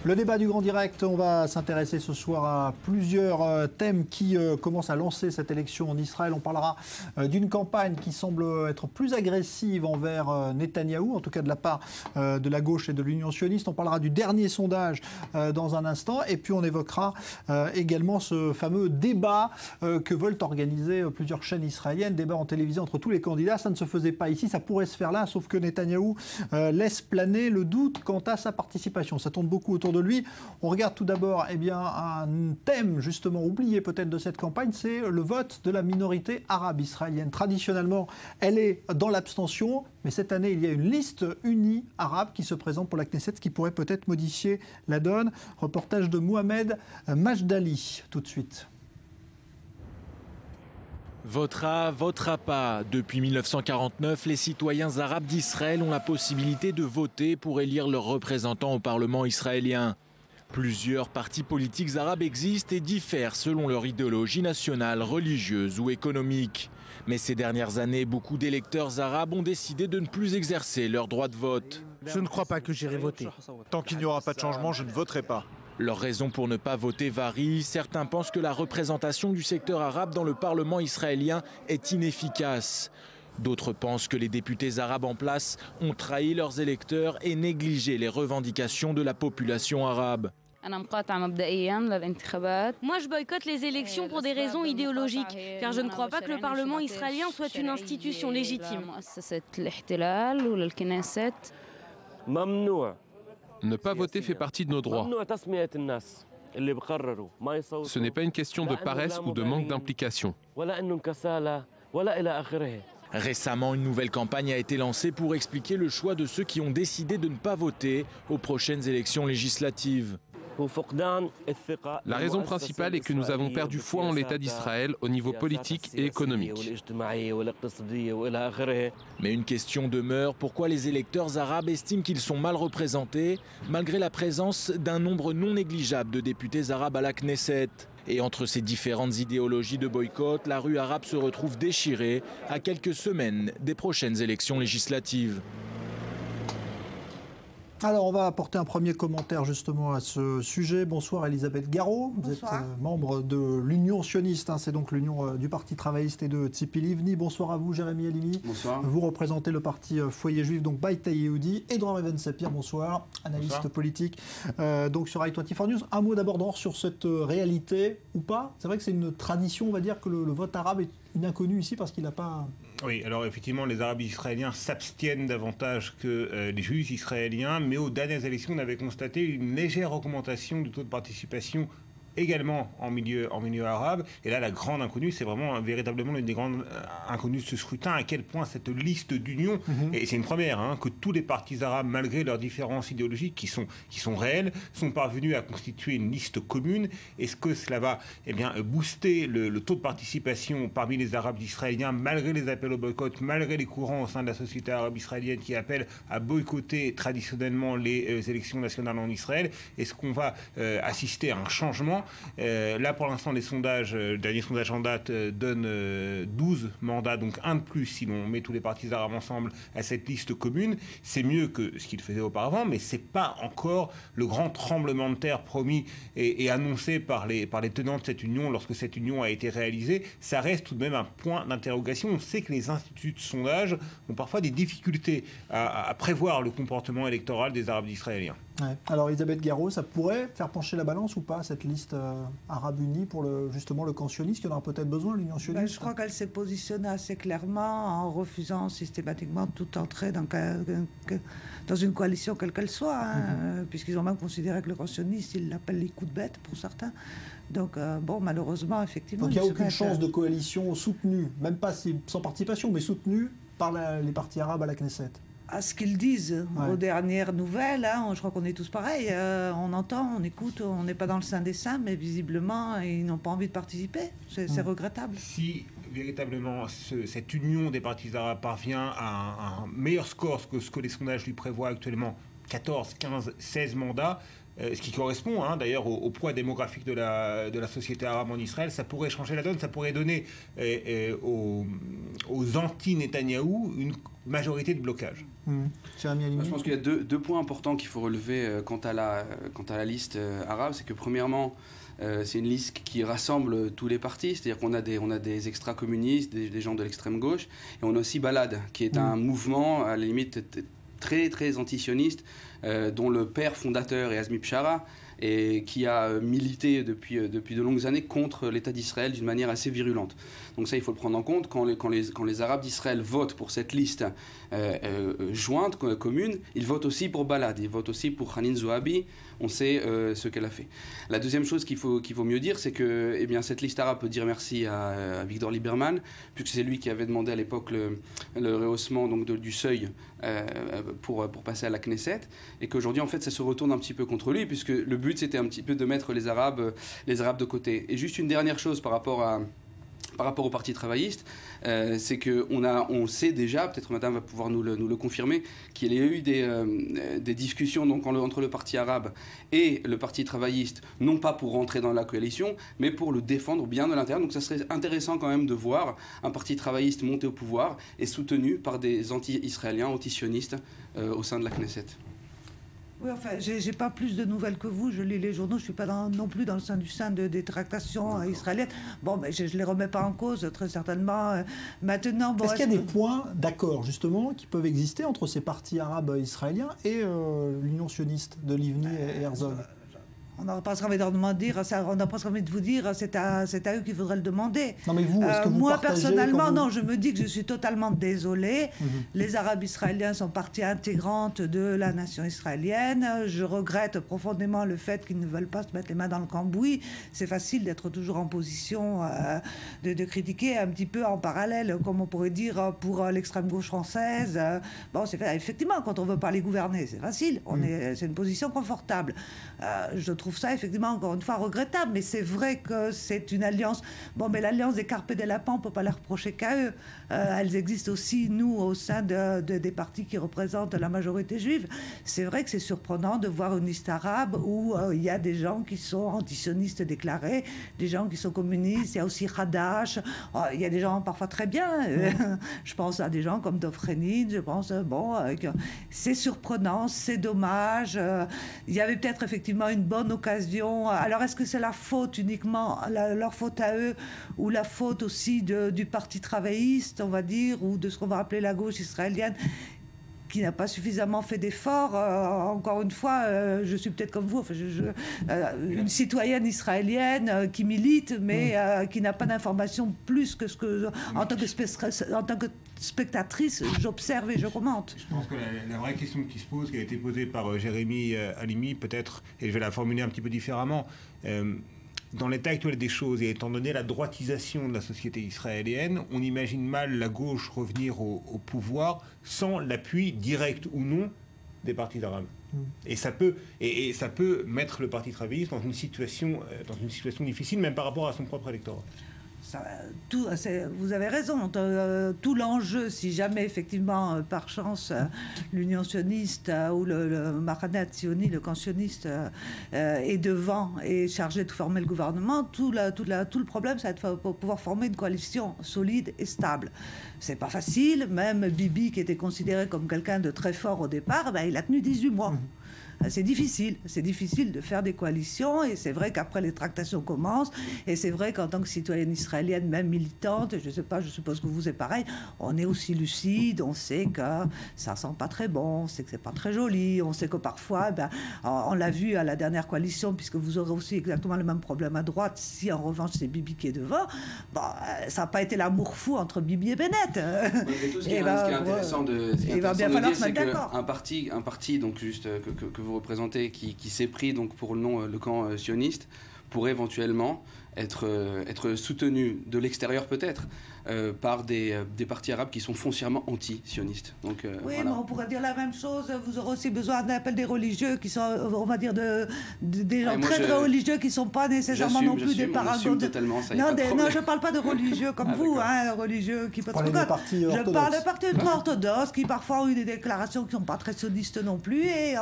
Le débat du Grand Direct, on va s'intéresser ce soir à plusieurs thèmes qui commencent à lancer cette élection en Israël. On parlera d'une campagne qui semble être plus agressive envers Netanyahou, en tout cas de la part de la gauche et de l'Union sioniste. On parlera du dernier sondage dans un instant. Et puis on évoquera également ce fameux débat que veulent organiser plusieurs chaînes israéliennes, débat en télévision entre tous les candidats. Ça ne se faisait pas ici, ça pourrait se faire là, sauf que Netanyahou laisse planer le doute quant à sa participation. Ça tourne beaucoup autour de lui. On regarde tout d'abord un thème justement oublié peut-être de cette campagne, c'est le vote de la minorité arabe israélienne. Traditionnellement, elle est dans l'abstention, mais cette année, il y a une liste unie arabe qui se présente pour la Knesset, ce qui pourrait peut-être modifier la donne. Reportage de Mohamed Majdali, tout de suite. Votera, votera pas. Depuis 1949, les citoyens arabes d'Israël ont la possibilité de voter pour élire leurs représentants au Parlement israélien. Plusieurs partis politiques arabes existent et diffèrent selon leur idéologie nationale, religieuse ou économique. Mais ces dernières années, beaucoup d'électeurs arabes ont décidé de ne plus exercer leur droit de vote. Je ne crois pas que j'irai voter. Tant qu'il n'y aura pas de changement, je ne voterai pas. Leurs raisons pour ne pas voter varient. Certains pensent que la représentation du secteur arabe dans le Parlement israélien est inefficace. D'autres pensent que les députés arabes en place ont trahi leurs électeurs et négligé les revendications de la population arabe. Moi, je boycotte les élections pour des raisons idéologiques, car je ne crois pas que le Parlement israélien soit une institution légitime. Ne pas voter fait partie de nos droits. Ce n'est pas une question de paresse ou de manque d'implication. Récemment, une nouvelle campagne a été lancée pour expliquer le choix de ceux qui ont décidé de ne pas voter aux prochaines élections législatives. La raison principale est que nous avons perdu foi en l'État d'Israël au niveau politique et économique. Mais une question demeure, pourquoi les électeurs arabes estiment qu'ils sont mal représentés, malgré la présence d'un nombre non négligeable de députés arabes à la Knesset? Et entre ces différentes idéologies de boycott, la rue arabe se retrouve déchirée à quelques semaines des prochaines élections législatives. Alors, on va apporter un premier commentaire justement à ce sujet. Bonsoir Elisabeth Garot, vous êtes membre de l'Union sioniste, c'est donc l'Union du Parti travailliste et de Tzipi Livni. Bonsoir à vous Jérémy Halimi. Bonsoir. Vous représentez le parti Foyer Juif, donc Bayit Yehudi. Et Dror Even Sapir, bonsoir, analyste politique donc sur I24 News. Un mot d'abord sur cette réalité ou pas. C'est vrai que c'est une tradition, on va dire, que le vote arabe est une inconnue ici parce qu'il n'a pas... Oui, alors effectivement, les Arabes israéliens s'abstiennent davantage que les Juifs israéliens, mais aux dernières élections, on avait constaté une légère augmentation du taux de participation également en milieu arabe. Et là, la grande inconnue, c'est vraiment véritablement l'une des grandes inconnues de ce scrutin, à quel point cette liste d'union, et c'est une première, que tous les partis arabes, malgré leurs différences idéologiques qui sont réelles, sont parvenus à constituer une liste commune. Est-ce que cela va booster le taux de participation parmi les Arabes israéliens, malgré les appels au boycott, malgré les courants au sein de la société arabe israélienne qui appellent à boycotter traditionnellement les élections nationales en Israël? Est-ce qu'on va assister à un changement? Là, pour l'instant, les sondages, le dernier sondage en date donne 12 mandats, donc un de plus si l'on met tous les partis arabes ensemble à cette liste commune. C'est mieux que ce qu'ils faisaient auparavant, mais c'est pas encore le grand tremblement de terre promis et annoncé par les tenants de cette union lorsque cette union a été réalisée. Ça reste tout de même un point d'interrogation. On sait que les instituts de sondage ont parfois des difficultés à prévoir le comportement électoral des Arabes israéliens. Ouais. Alors Elisabeth Garot, ça pourrait faire pencher la balance ou pas, cette liste arabe unie pour justement le camp sioniste qui en aura peut-être besoin, l'Union sioniste? Je crois qu'elle s'est positionnée assez clairement en refusant systématiquement toute entrée dans une coalition quelle qu'elle soit, puisqu'ils ont même considéré que le camp sioniste, ils l'appellent les coups de bête pour certains. Donc malheureusement, effectivement... Donc il n'y a aucune chance de coalition soutenue, même pas sans participation, mais soutenue par les partis arabes à la Knesset? À ce qu'ils disent, aux dernières nouvelles, je crois qu'on est tous pareils. On entend, on écoute, on n'est pas dans le sein des saints, mais visiblement, ils n'ont pas envie de participer. C'est regrettable. Si véritablement cette union des partis arabes parvient à un meilleur score que ce que les sondages lui prévoient actuellement, 14, 15, 16 mandats, ce qui correspond d'ailleurs au poids démographique de la société arabe en Israël, ça pourrait changer la donne, ça pourrait donner aux anti-Netanyahou une majorité de blocage. Je pense qu'il y a deux points importants qu'il faut relever quant à la liste arabe. C'est que premièrement, c'est une liste qui rassemble tous les partis, c'est-à-dire qu'on a des extra-communistes, des gens de l'extrême gauche, et on a aussi Balad, qui est un mouvement à la limite très très antisioniste, dont le père fondateur est Azmi Bishara, et qui a milité depuis de longues années contre l'État d'Israël d'une manière assez virulente. Donc ça, il faut le prendre en compte. Quand les Arabes d'Israël votent pour cette liste jointe, commune, ils votent aussi pour Balad, ils votent aussi pour Hanin Zouabi. On sait ce qu'elle a fait. La deuxième chose qu'il faut mieux dire, c'est que cette liste arabe peut dire merci à Victor Lieberman, puisque c'est lui qui avait demandé à l'époque le rehaussement donc, du seuil pour passer à la Knesset, et qu'aujourd'hui, en fait, ça se retourne un petit peu contre lui, puisque le but, c'était un petit peu de mettre les Arabes de côté. Et juste une dernière chose par rapport au Parti travailliste, c'est qu'on sait déjà, peut-être madame va pouvoir nous le confirmer, qu'il y a eu des discussions donc, entre le Parti arabe et le Parti travailliste, non pas pour rentrer dans la coalition, mais pour le défendre bien de l'intérieur. Donc ça serait intéressant quand même de voir un Parti travailliste monter au pouvoir et soutenu par des anti-israéliens, anti-sionistes au sein de la Knesset. Oui, enfin, j'ai pas plus de nouvelles que vous. Je lis les journaux. Je suis pas non plus dans le sein des tractations israéliennes. Bon, mais je les remets pas en cause, très certainement. Maintenant, bon, est-ce qu'il y a des points d'accord, justement, qui peuvent exister entre ces partis arabes israéliens et l'Union sioniste de Livni et Herzog? On a presque envie de vous dire, c'est à eux qu'il faudrait le demander. Non, mais vous, est-ce que vous moi, partagez personnellement, vous... non, je me dis que je suis totalement désolée. Les Arabes israéliens sont partie intégrante de la nation israélienne. Je regrette profondément le fait qu'ils ne veulent pas se mettre les mains dans le cambouis. C'est facile d'être toujours en position de critiquer un petit peu en parallèle, comme on pourrait dire, pour l'extrême gauche française. Bon, c'est effectivement, quand on veut pas les gouverner, c'est facile. C'est une position confortable. Je trouve ça effectivement encore une fois regrettable, mais c'est vrai que c'est une alliance. Bon, mais l'alliance des Carpe des Lapins, on ne peut pas la reprocher qu'à eux. Elles existent aussi, nous, au sein des partis qui représentent la majorité juive. C'est vrai que c'est surprenant de voir une liste arabe où il y a des gens qui sont antisionistes déclarés, des gens qui sont communistes, il y a aussi Hadash, il y a des gens parfois très bien. Je pense à des gens comme Dov Renin, je pense, c'est surprenant, c'est dommage. Il y avait peut-être effectivement une bonne occasion. Alors, est-ce que c'est la faute uniquement, leur faute à eux, ou la faute aussi du Parti travailliste, on va dire, ou de ce qu'on va appeler la gauche israélienne, qui n'a pas suffisamment fait d'efforts? Encore une fois, je suis peut-être comme vous, enfin, une citoyenne israélienne qui milite, mais qui n'a pas d'informations plus que ce que, en tant que spectatrice, j'observe et je commente. Je pense que la vraie question qui se pose, qui a été posée par Jérémy Halimi, peut-être, et je vais la formuler un petit peu différemment, dans l'état actuel des choses, et étant donné la droitisation de la société israélienne, on imagine mal la gauche revenir au pouvoir sans l'appui direct ou non des partis arabes. Et ça peut mettre le Parti travailliste dans une situation difficile, même par rapport à son propre électorat. Vous avez raison. Tout l'enjeu, si jamais effectivement, par chance, l'Union sioniste ou le Mahanet Zioni, le camp sioniste, est devant et chargé de former le gouvernement, tout le problème, ça va être pour pouvoir former une coalition solide et stable. C'est pas facile. Même Bibi, qui était considéré comme quelqu'un de très fort au départ, il a tenu 18 mois. C'est difficile de faire des coalitions, et c'est vrai qu'après les tractations commencent, et c'est vrai qu'en tant que citoyenne israélienne, même militante, je sais pas, je suppose que vous êtes pareil, on est aussi lucide, on sait que ça sent pas très bon, on sait que c'est pas très joli, on sait que parfois, on l'a vu à la dernière coalition, puisque vous aurez aussi exactement le même problème à droite, si en revanche c'est Bibi qui est devant, ça n'a pas été l'amour fou entre Bibi et Bennett. Ce qui est intéressant de dire, c'est qu'un parti, donc juste que vous représentez, qui s'est pris donc pour le camp sioniste, pourrait éventuellement être soutenu de l'extérieur peut-être par des partis arabes qui sont foncièrement anti-sionistes. Donc, oui, voilà. mais on pourrait dire la même chose. Vous aurez aussi besoin d'un appel des religieux qui sont, on va dire, des gens très religieux qui ne sont pas nécessairement non plus des paragons. Non, je ne parle pas de religieux comme vous, religieux qui peuvent être. Je parle de partis ultra-orthodoxes qui parfois ont eu des déclarations qui ne sont pas très sionistes non plus, et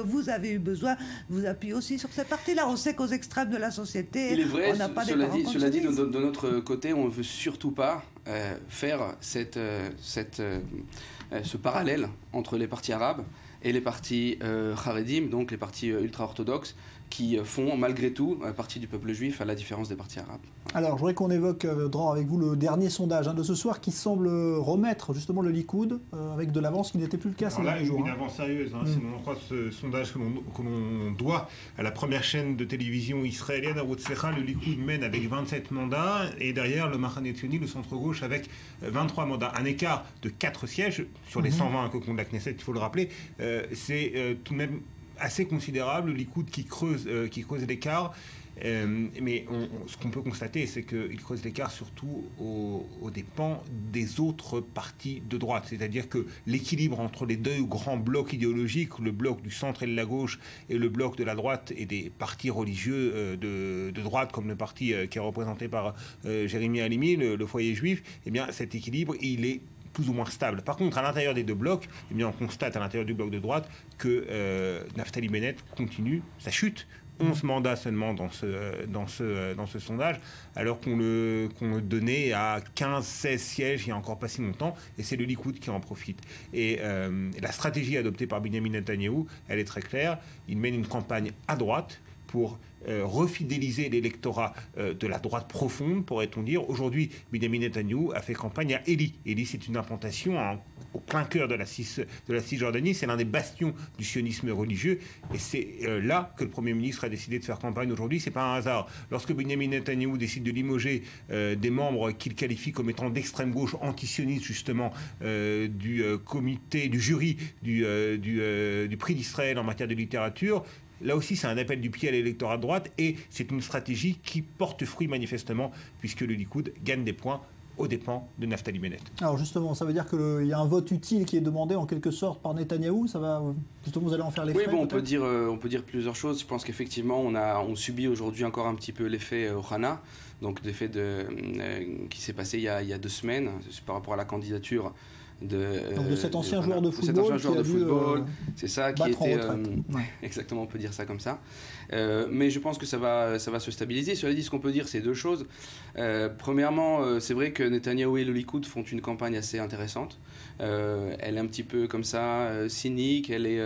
vous avez eu besoin de vous appuyer aussi sur ces partis-là. On sait qu'aux extrêmes de la société, il est vrai, on n'a pas cela dit, de notre côté, on ne veut surtout pas pas faire ce parallèle entre les partis arabes et les partis Haredim, donc les partis ultra-orthodoxes, qui font malgré tout partie du peuple juif, à la différence des partis arabes. Alors, je voudrais qu'on évoque, Dror, avec vous, le dernier sondage de ce soir qui semble remettre justement le Likoud avec de l'avance qui n'était plus le cas ces derniers jours. Une avance sérieuse. Si on en croit ce sondage que l'on doit à la première chaîne de télévision israélienne, à Wotsecha, le Likoud mène avec 27 mandats et derrière le Machaneh Tsioni, le centre-gauche, avec 23 mandats. Un écart de 4 sièges sur les 120 que compte la Knesset, il faut le rappeler. C'est tout de même assez considérable, le Likoud qui creuse l'écart. Mais ce qu'on peut constater, c'est qu'il creuse l'écart surtout aux dépens des autres partis de droite. C'est-à-dire que l'équilibre entre les deux grands blocs idéologiques, le bloc du centre et de la gauche et le bloc de la droite et des partis religieux de droite, comme le parti qui est représenté par Jérémy Halimi, le foyer juif, eh bien cet équilibre, il est plus ou moins stable. Par contre, à l'intérieur des deux blocs, eh bien, on constate à l'intérieur du bloc de droite que Naftali Bennett continue sa chute. 11 mandats seulement dans ce sondage, alors qu'on le donnait à 15-16 sièges il n'y a encore pas si longtemps, et c'est le Likoud qui en profite. Et la stratégie adoptée par Benyamin Netanyahou, elle est très claire. Il mène une campagne à droite pour refidéliser l'électorat de la droite profonde, pourrait-on dire. Aujourd'hui, Benyamin Netanyahou a fait campagne à Eli. Eli, c'est une implantation au plein cœur de la Cisjordanie. C'est l'un des bastions du sionisme religieux. Et c'est là que le Premier ministre a décidé de faire campagne aujourd'hui. C'est pas un hasard. Lorsque Benyamin Netanyahou décide de limoger des membres qu'il qualifie comme étant d'extrême gauche, antisionistes justement, du comité, du jury du prix d'Israël en matière de littérature, là aussi, c'est un appel du pied à l'électorat de droite et c'est une stratégie qui porte fruit manifestement puisque le Likoud gagne des points aux dépens de Naftali Bennett. Alors justement, ça veut dire qu'il y a un vote utile qui est demandé en quelque sorte par Netanyahou. Ça va, justement, vous allez en faire les frais? Oui, bon, on peut dire plusieurs choses. Je pense qu'effectivement, on subit aujourd'hui encore un petit peu l'effet Ohana, donc l'effet qui s'est passé il y a 2 semaines par rapport à la candidature de cet ancien joueur de football, c'est ça, qui était exactement, on peut dire ça comme ça. Mais je pense que ça va se stabiliser. Cela dit, ce qu'on peut dire, c'est 2 choses. Premièrement, c'est vrai que Netanyahou et le Likoud font une campagne assez intéressante. Elle est un petit peu comme ça, cynique. Elle est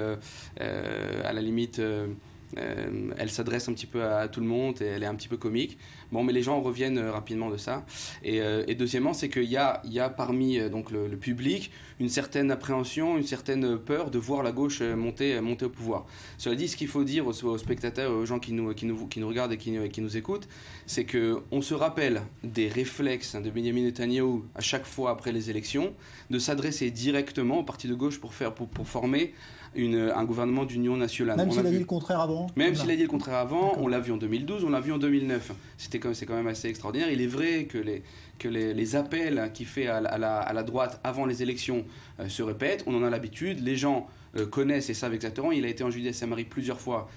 à la limite. Elle s'adresse un petit peu à tout le monde et elle est un petit peu comique. Bon, mais les gens reviennent rapidement de ça. Et deuxièmement, c'est qu'il y a parmi donc le public une certaine appréhension, une certaine peur de voir la gauche monter au pouvoir. Cela dit, ce qu'il faut dire aux spectateurs, aux gens qui nous regardent et qui nous écoutent, c'est qu'on se rappelle des réflexes de Benyamin Netanyahou à chaque fois après les élections, de s'adresser directement au parti de gauche pour former un gouvernement d'union nationale. Même s'il a dit le contraire avant. Même s'il a dit le contraire avant, on l'a vu en 2012, on l'a vu en 2009. C'est quand même assez extraordinaire. Il est vrai que les appels qu'il fait à la droite avant les élections se répètent. On en a l'habitude. Les gens connaissent et savent exactement. Il a été en Judée-Samarie plusieurs fois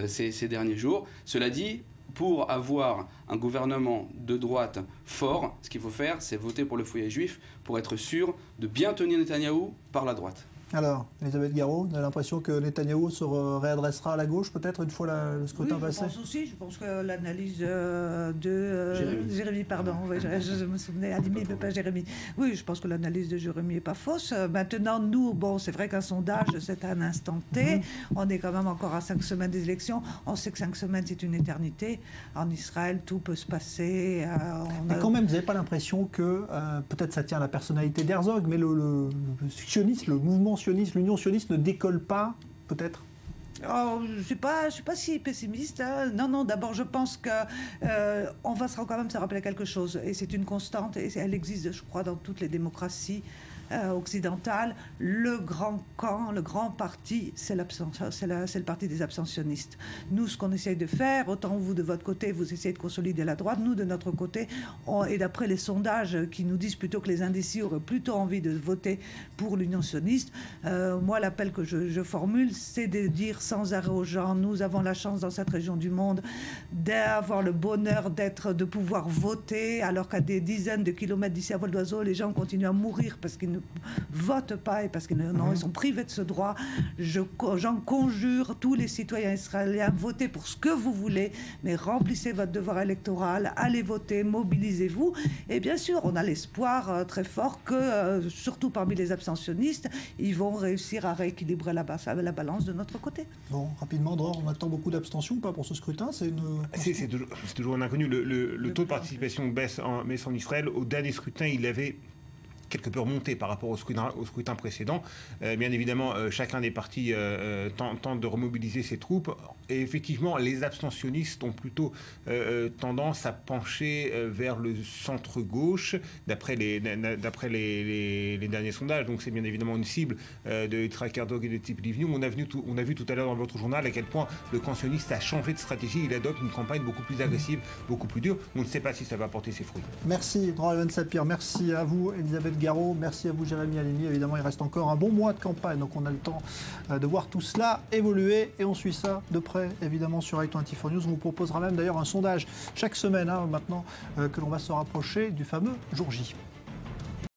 ces derniers jours. Cela dit, pour avoir un gouvernement de droite fort, ce qu'il faut faire, c'est voter pour le foyer juif pour être sûr de bien tenir Netanyahou par la droite. Alors, Elisabeth Garraud, vous avez l'impression que Netanyahou se réadressera à la gauche peut-être une fois le scrutin passé? Je pense que l'analyse de Jérémy, pardon, oui, je me souvenais, Halimi, mais pas Jérémy. Oui, je pense que l'analyse de Jérémy n'est pas fausse. Maintenant, nous, bon, c'est vrai qu'un sondage, c'est un instant T. On est quand même encore à 5 semaines des élections. On sait que 5 semaines, c'est une éternité. En Israël, tout peut se passer. Mais quand même, vous n'avez pas l'impression que, peut-être ça tient à la personnalité d'Herzog, mais le sionisme, le mouvement sioniste, l'union sioniste ne décolle pas, peut-être? Oh, je ne suis pas si pessimiste. Hein. Non, d'abord, je pense qu'on va quand même se rappeler quelque chose. Et c'est une constante, et elle existe, je crois, dans toutes les démocraties occidentale. Le grand camp, le grand parti, c'est le parti des abstentionnistes. Nous, ce qu'on essaye de faire, autant vous de votre côté, vous essayez de consolider la droite, nous de notre côté, et d'après les sondages qui nous disent plutôt que les indécis auraient plutôt envie de voter pour l'union sioniste, moi l'appel que je formule, c'est de dire sans arrêt aux gens, nous avons la chance dans cette région du monde d'avoir le bonheur de pouvoir voter, alors qu'à des dizaines de kilomètres d'ici à vol d'oiseau, les gens continuent à mourir parce qu'ils ne votent pas et parce qu'ils sont privés de ce droit, j'en conjure tous les citoyens israéliens, votez pour ce que vous voulez, mais remplissez votre devoir électoral, allez voter, mobilisez-vous. Et bien sûr, on a l'espoir très fort que, surtout parmi les abstentionnistes, ils vont réussir à rééquilibrer la balance de notre côté. Bon, rapidement, Dror, on attend beaucoup d'abstention ou pas pour ce scrutin? C'est toujours un inconnu. Le taux de participation baisse en Israël. Au dernier scrutin, il avait quelque peu remonté par rapport au scrutin précédent. Bien évidemment, chacun des partis tente de remobiliser ses troupes. Et effectivement, les abstentionnistes ont plutôt tendance à pencher vers le centre-gauche, d'après les derniers sondages. Donc c'est bien évidemment une cible de Yitzhak Herzog et de Tzipi Livni. On a vu tout à l'heure dans votre journal à quel point le camp sioniste a changé de stratégie. Il adopte une campagne beaucoup plus agressive, beaucoup plus dure. On ne sait pas si ça va porter ses fruits. Merci, Dror Ben-Sapir. Merci à vous, Elisabeth Garot. Merci à vous, Jérémy Halimi. Évidemment, il reste encore un bon mois de campagne, donc on a le temps de voir tout cela évoluer et on suit ça de près, évidemment, sur i24 News. On vous proposera même d'ailleurs un sondage chaque semaine, maintenant que l'on va se rapprocher du fameux jour J.